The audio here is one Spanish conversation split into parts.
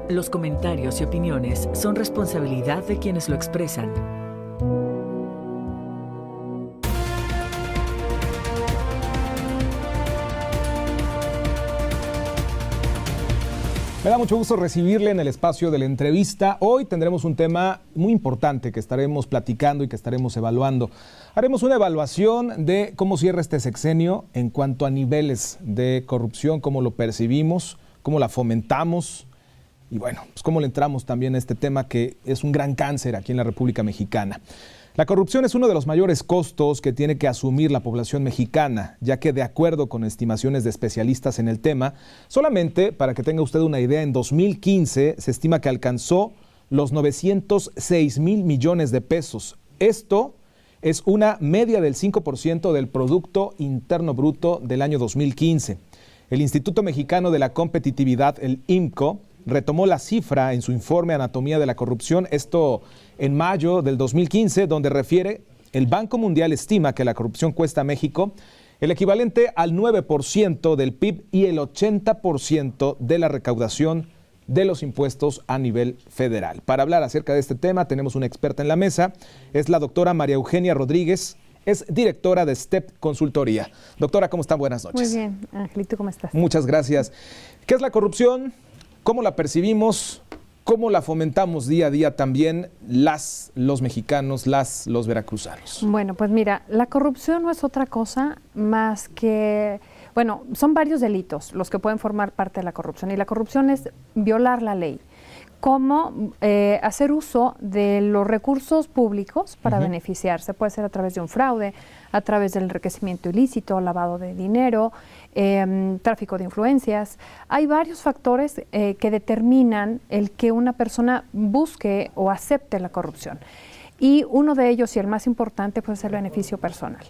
Los comentarios y opiniones son responsabilidad de quienes lo expresan. Me da mucho gusto recibirle en el espacio de la entrevista. Hoy tendremos un tema muy importante que estaremos platicando y que estaremos evaluando. Haremos una evaluación de cómo cierra este sexenio en cuanto a niveles de corrupción, cómo lo percibimos, cómo la fomentamos y bueno, pues cómo le entramos también a este tema que es un gran cáncer aquí en la República Mexicana. La corrupción es uno de los mayores costos que tiene que asumir la población mexicana, ya que de acuerdo con estimaciones de especialistas en el tema, solamente, para que tenga usted una idea, en 2015 se estima que alcanzó los 906 mil millones de pesos. Esto es una media del 5% del Producto Interno Bruto del año 2015. El Instituto Mexicano de la Competitividad, el IMCO, retomó la cifra en su informe Anatomía de la Corrupción, esto en mayo del 2015, donde refiere, el Banco Mundial estima que la corrupción cuesta a México el equivalente al 9% del PIB y el 80% de la recaudación de los impuestos a nivel federal. Para hablar acerca de este tema tenemos una experta en la mesa, es la doctora María Eugenia Rodríguez, es directora de STEP Consultoría. Doctora, ¿cómo están? Buenas noches. Muy bien, Angelito, ¿cómo estás? Muchas gracias. ¿Qué es la corrupción? ¿Cómo la percibimos? ¿Cómo la fomentamos día a día también los mexicanos, los veracruzanos? Bueno, pues mira, la corrupción no es otra cosa más que, bueno, son varios delitos los que pueden formar parte de la corrupción y la corrupción es violar la ley. Cómo hacer uso de los recursos públicos para beneficiarse. Puede ser a través de un fraude, a través del enriquecimiento ilícito, lavado de dinero, tráfico de influencias. Hay varios factores que determinan el que una persona busque o acepte la corrupción. Y uno de ellos, y el más importante, puede ser el beneficio personal.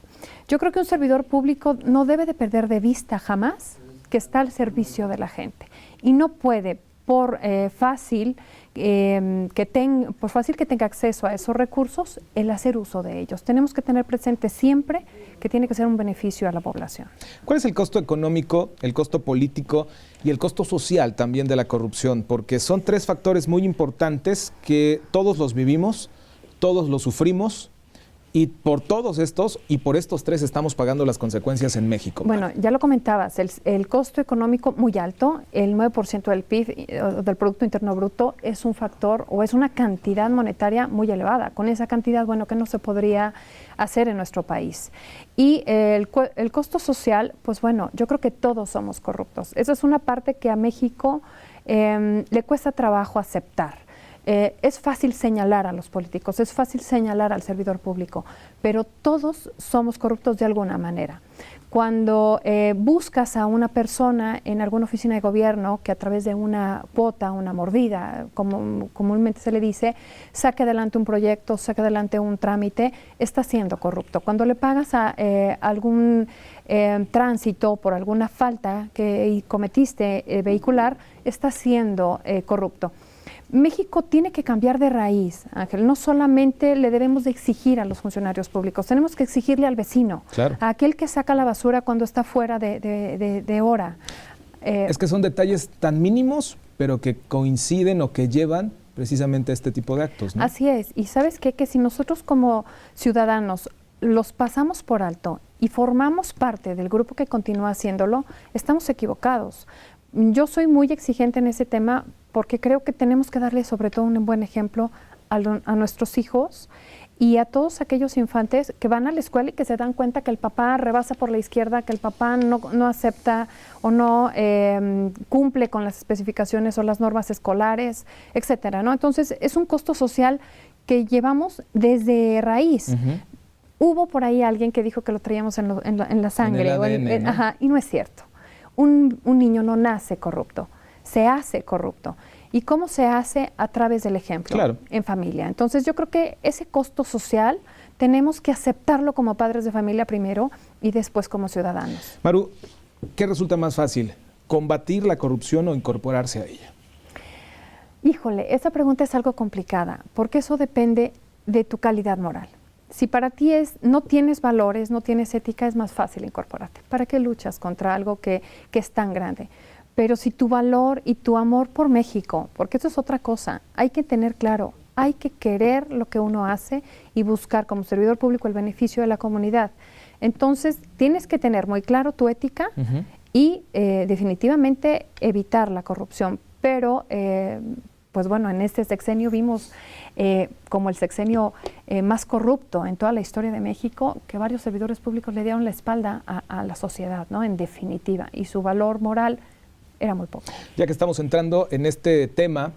Yo creo que un servidor público no debe de perder de vista jamás que está al servicio de la gente. Y no puede, por fácil que tenga acceso a esos recursos, el hacer uso de ellos. Tenemos que tener presente siempre que tiene que ser un beneficio a la población. ¿Cuál es el costo económico, el costo político y el costo social también de la corrupción? Porque son tres factores muy importantes que todos los vivimos, todos los sufrimos, y por todos estos y por estos tres estamos pagando las consecuencias en México. Bueno, ya lo comentabas, el costo económico muy alto, el 9% del PIB, del Producto Interno Bruto, es un factor o es una cantidad monetaria muy elevada. Con esa cantidad, bueno, ¿qué no se podría hacer en nuestro país? Y el costo social, pues bueno, yo creo que todos somos corruptos. Esa es una parte que a México le cuesta trabajo aceptar. Es fácil señalar a los políticos, es fácil señalar al servidor público, pero todos somos corruptos de alguna manera. Cuando buscas a una persona en alguna oficina de gobierno que a través de una cuota, una mordida, como comúnmente se le dice, saque adelante un proyecto, saque adelante un trámite, está siendo corrupto. Cuando le pagas a algún tránsito por alguna falta que cometiste vehicular, está siendo corrupto. México tiene que cambiar de raíz, Ángel. No solamente le debemos de exigir a los funcionarios públicos, tenemos que exigirle al vecino, claro, a aquel que saca la basura cuando está fuera de hora. Es que son detalles tan mínimos, pero que coinciden o que llevan precisamente a este tipo de actos, ¿no? Así es. Y ¿sabes qué? Que si nosotros como ciudadanos los pasamos por alto y formamos parte del grupo que continúa haciéndolo, estamos equivocados. Yo soy muy exigente en ese tema porque creo que tenemos que darle sobre todo un buen ejemplo a nuestros hijos y a todos aquellos infantes que van a la escuela y que se dan cuenta que el papá rebasa por la izquierda, que el papá no acepta o no cumple con las especificaciones o las normas escolares, etcétera, ¿no? Entonces, es un costo social que llevamos desde raíz. Hubo por ahí alguien que dijo que lo traíamos en la sangre. En el ADN, ¿no? Y no es cierto. Un niño no nace corrupto, se hace corrupto. ¿Y cómo se hace? A través del ejemplo, claro, en familia. Entonces yo creo que ese costo social tenemos que aceptarlo como padres de familia primero y después como ciudadanos. Maru, ¿qué resulta más fácil? ¿Combatir la corrupción o incorporarse a ella? Híjole, esa pregunta es algo complicada porque eso depende de tu calidad moral. Si para ti no tienes valores, no tienes ética, es más fácil incorporarte. ¿Para qué luchas contra algo que es tan grande? Pero si tu valor y tu amor por México, porque eso es otra cosa, hay que tener claro, hay que querer lo que uno hace y buscar como servidor público el beneficio de la comunidad. Entonces, tienes que tener muy claro tu ética y definitivamente evitar la corrupción. Pero, pues bueno, en este sexenio vimos como el sexenio más corrupto en toda la historia de México, que varios servidores públicos le dieron la espalda a la sociedad, ¿no? En definitiva, y su valor moral era muy poco. Ya que estamos entrando en este tema,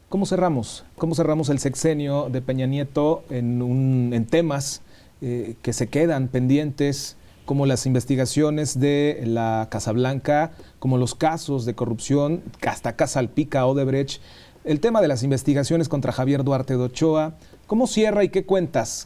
¿cómo cerramos? ¿Cómo cerramos el sexenio de Peña Nieto en temas que se quedan pendientes, como las investigaciones de la Casa Blanca, como los casos de corrupción, hasta Casalpica, Odebrecht, el tema de las investigaciones contra Javier Duarte de Ochoa? ¿Cómo cierra y qué cuentas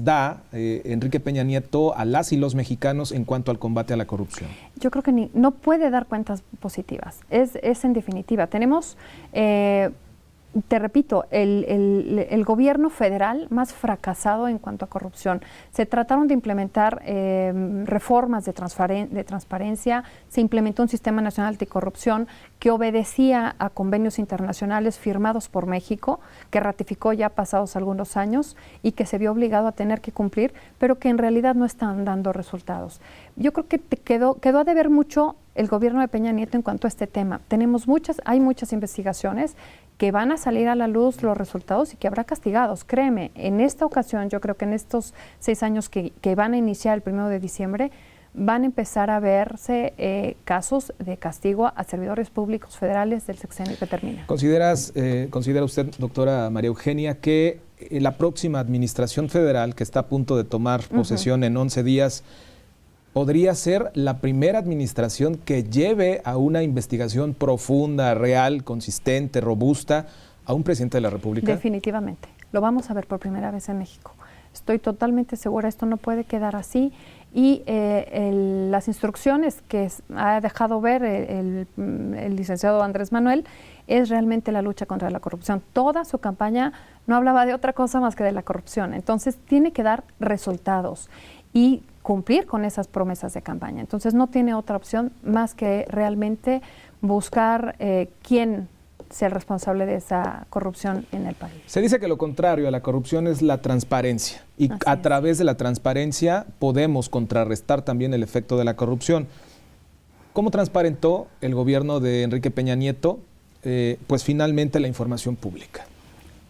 da Enrique Peña Nieto a las y los mexicanos en cuanto al combate a la corrupción? Yo creo que no puede dar cuentas positivas, es en definitiva. Tenemos, te repito, el gobierno federal más fracasado en cuanto a corrupción. Se trataron de implementar reformas de transparencia, se implementó un sistema nacional anticorrupción que obedecía a convenios internacionales firmados por México, que ratificó ya pasados algunos años y que se vio obligado a tener que cumplir, pero que en realidad no están dando resultados. Yo creo que quedó a deber mucho el gobierno de Peña Nieto en cuanto a este tema. Hay muchas investigaciones que van a salir a la luz los resultados y que habrá castigados. Créeme, en esta ocasión, yo creo que en estos 6 años que van a iniciar el 1 de diciembre, van a empezar a verse casos de castigo a servidores públicos federales del sexenio que termina. ¿Considera usted, doctora María Eugenia, que la próxima administración federal, que está a punto de tomar posesión en 11 días, podría ser la primera administración que lleve a una investigación profunda, real, consistente, robusta a un presidente de la República? Definitivamente. Lo vamos a ver por primera vez en México. Estoy totalmente segura, esto no puede quedar así. Y las instrucciones que ha dejado ver el licenciado Andrés Manuel es realmente la lucha contra la corrupción. Toda su campaña no hablaba de otra cosa más que de la corrupción. Entonces, tiene que dar resultados y cumplir con esas promesas de campaña. Entonces no tiene otra opción más que realmente buscar quién sea el responsable de esa corrupción en el país. Se dice que lo contrario a la corrupción es la transparencia y a través de la transparencia podemos contrarrestar también el efecto de la corrupción. ¿Cómo transparentó el gobierno de Enrique Peña Nieto pues finalmente la información pública?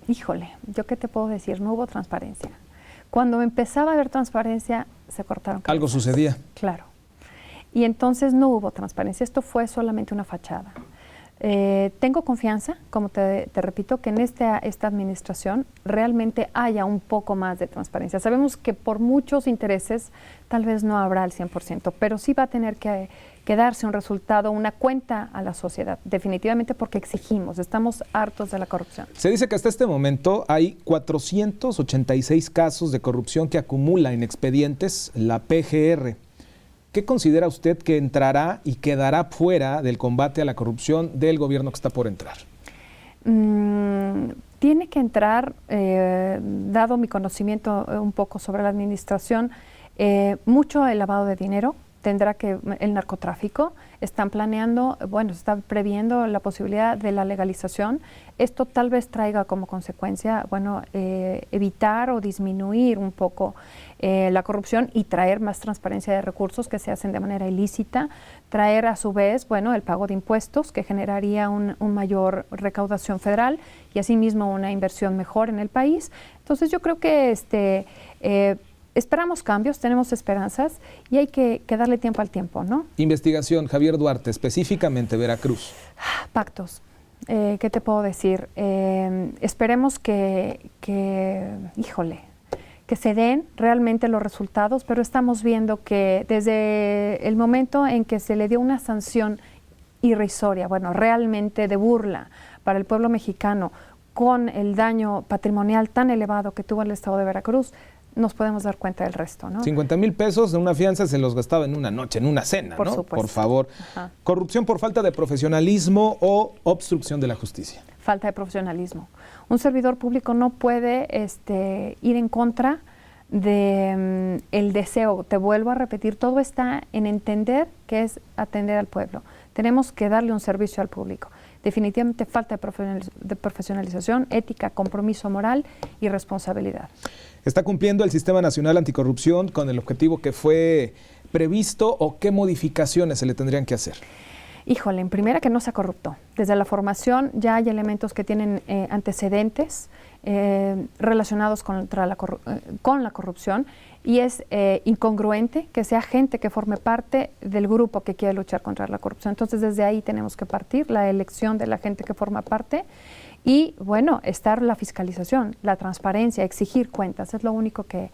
Híjole, ¿yo qué te puedo decir? No hubo transparencia. Cuando empezaba a haber transparencia, se cortaron cabezas. Algo sucedía. Claro. Y entonces no hubo transparencia. Esto fue solamente una fachada. Tengo confianza, como te repito, que en esta administración realmente haya un poco más de transparencia. Sabemos que por muchos intereses tal vez no habrá al 100%, pero sí va a tener que darse un resultado, una cuenta a la sociedad, definitivamente porque exigimos, estamos hartos de la corrupción. Se dice que hasta este momento hay 486 casos de corrupción que acumula en expedientes la PGR. ¿Qué considera usted que entrará y quedará fuera del combate a la corrupción del gobierno que está por entrar? Tiene que entrar, dado mi conocimiento un poco sobre la administración, mucho el lavado de dinero. Tendrá que el narcotráfico, están planeando, bueno, se está previendo la posibilidad de la legalización. Esto tal vez traiga como consecuencia, bueno, evitar o disminuir un poco la corrupción y traer más transparencia de recursos que se hacen de manera ilícita, traer a su vez, bueno, el pago de impuestos que generaría un mayor recaudación federal y asimismo una inversión mejor en el país. Entonces yo creo que esperamos cambios, tenemos esperanzas y hay que darle tiempo al tiempo, ¿no? Investigación, Javier Duarte, específicamente Veracruz. Pactos. ¿Qué te puedo decir? Esperemos que se den realmente los resultados, pero estamos viendo que desde el momento en que se le dio una sanción irrisoria, bueno, realmente de burla para el pueblo mexicano, con el daño patrimonial tan elevado que tuvo el estado de Veracruz, nos podemos dar cuenta del resto, ¿no? 50,000 pesos de una fianza se los gastaba en una noche, en una cena, por ¿no? Supuesto. Por favor. Ajá. ¿Corrupción por falta de profesionalismo o obstrucción de la justicia? Falta de profesionalismo. Un servidor público no puede ir en contra de el deseo. Te vuelvo a repetir, todo está en entender que es atender al pueblo. Tenemos que darle un servicio al público. Definitivamente falta de profesionalización, ética, compromiso moral y responsabilidad. ¿Está cumpliendo el Sistema Nacional Anticorrupción con el objetivo que fue previsto o qué modificaciones se le tendrían que hacer? Híjole, en primera que no sea corrupto. Desde la formación ya hay elementos que tienen antecedentes relacionados con la corrupción y es incongruente que sea gente que forme parte del grupo que quiere luchar contra la corrupción. Entonces desde ahí tenemos que partir, la elección de la gente que forma parte y bueno, estar la fiscalización, la transparencia, exigir cuentas. Es lo único que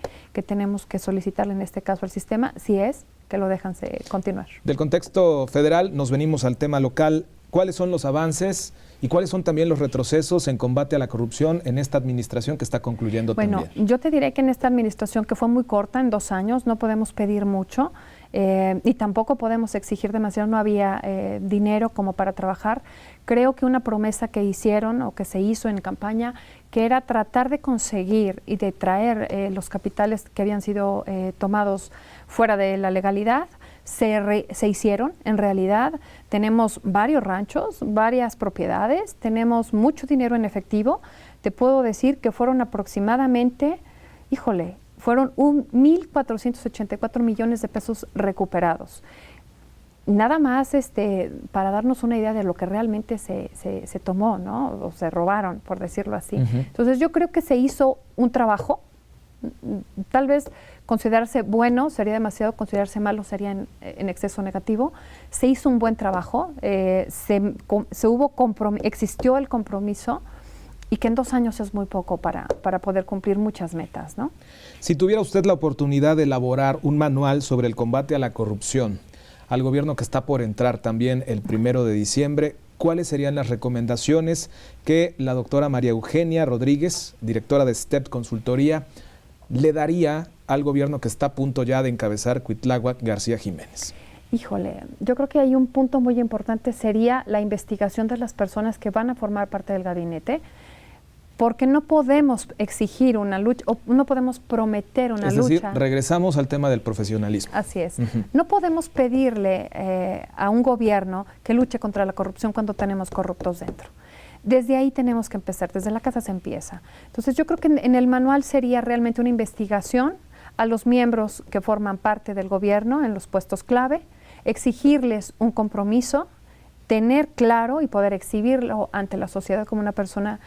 tenemos que solicitarle en este caso al sistema, si es que lo dejan continuar. Del contexto federal nos venimos al tema local. ¿Cuáles son los avances y cuáles son también los retrocesos en combate a la corrupción en esta administración que está concluyendo también? Bueno, yo te diré que en esta administración que fue muy corta, en 2 años, no podemos pedir mucho y tampoco podemos exigir demasiado, no había dinero como para trabajar. Creo que una promesa que hicieron o que se hizo en campaña, que era tratar de conseguir y de traer los capitales que habían sido tomados fuera de la legalidad, se hicieron en realidad. Tenemos varios ranchos, varias propiedades, tenemos mucho dinero en efectivo. Te puedo decir que fueron aproximadamente, fueron 1.484 millones de pesos recuperados. Nada más para darnos una idea de lo que realmente se tomó, ¿no? O se robaron, por decirlo así. Entonces yo creo que se hizo un trabajo, tal vez considerarse bueno sería demasiado, considerarse malo sería en exceso negativo. Se hizo un buen trabajo, existió el compromiso y que en 2 años es muy poco para poder cumplir muchas metas, ¿no? Si tuviera usted la oportunidad de elaborar un manual sobre el combate a la corrupción al gobierno que está por entrar también el 1 de diciembre, ¿cuáles serían las recomendaciones que la doctora María Eugenia Rodríguez, directora de STEP Consultoría, le daría al gobierno que está a punto ya de encabezar Cuitláhuac García Jiménez? Yo creo que hay un punto muy importante, sería la investigación de las personas que van a formar parte del gabinete, porque no podemos exigir una lucha, o no podemos prometer una lucha. Es decir, regresamos al tema del profesionalismo. Así es. No podemos pedirle a un gobierno que luche contra la corrupción cuando tenemos corruptos dentro. Desde ahí tenemos que empezar, desde la casa se empieza. Entonces yo creo que en el manual sería realmente una investigación a los miembros que forman parte del gobierno en los puestos clave, exigirles un compromiso, tener claro y poder exhibirlo ante la sociedad como una persona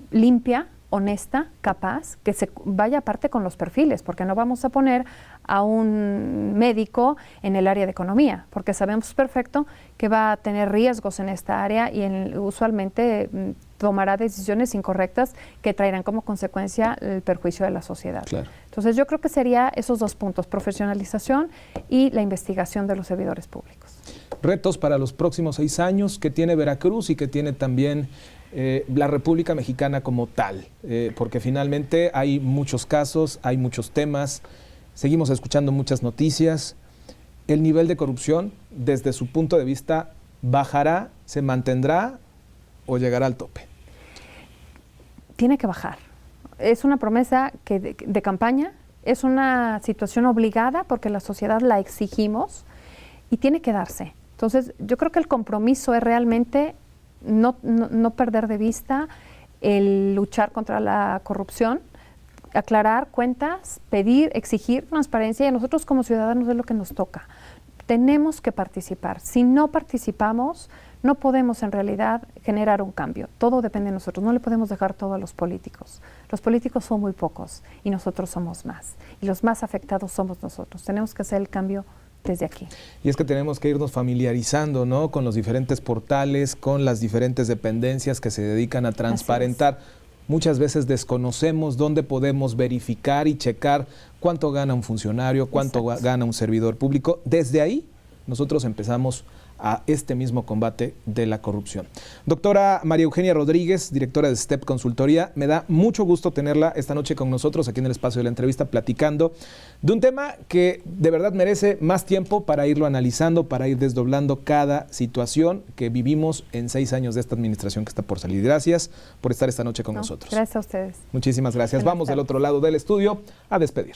limpia, honesta, capaz, que se vaya aparte con los perfiles, porque no vamos a poner a un médico en el área de economía, porque sabemos perfecto que va a tener riesgos en esta área y usualmente tomará decisiones incorrectas que traerán como consecuencia el perjuicio de la sociedad. Claro. Entonces yo creo que sería esos 2 puntos, profesionalización y la investigación de los servidores públicos. Retos para los próximos 6 años que tiene Veracruz y que tiene también la República Mexicana como tal, porque finalmente hay muchos casos, hay muchos temas, seguimos escuchando muchas noticias. El nivel de corrupción, desde su punto de vista, ¿bajará, se mantendrá o llegará al tope? Tiene que bajar. Es una promesa de campaña, es una situación obligada porque la sociedad la exigimos y tiene que darse. Entonces, yo creo que el compromiso es realmente no perder de vista el luchar contra la corrupción, aclarar cuentas, pedir, exigir transparencia, y nosotros como ciudadanos es lo que nos toca. Tenemos que participar. Si no participamos, no podemos en realidad generar un cambio. Todo depende de nosotros. No le podemos dejar todo a los políticos. Los políticos son muy pocos y nosotros somos más. Y los más afectados somos nosotros. Tenemos que hacer el cambio desde aquí. Y es que tenemos que irnos familiarizando, ¿no?, con los diferentes portales, con las diferentes dependencias que se dedican a transparentar. Muchas veces desconocemos dónde podemos verificar y checar cuánto gana un funcionario, cuánto gana un servidor público. Desde ahí nosotros empezamos a este mismo combate de la corrupción. Doctora María Eugenia Rodríguez, directora de STEP Consultoría, me da mucho gusto tenerla esta noche con nosotros aquí en el espacio de la entrevista platicando de un tema que de verdad merece más tiempo para irlo analizando, para ir desdoblando cada situación que vivimos en 6 años de esta administración que está por salir. Gracias por estar esta noche con nosotros. Gracias a ustedes. Muchísimas gracias. Vamos del otro lado del estudio a despedir.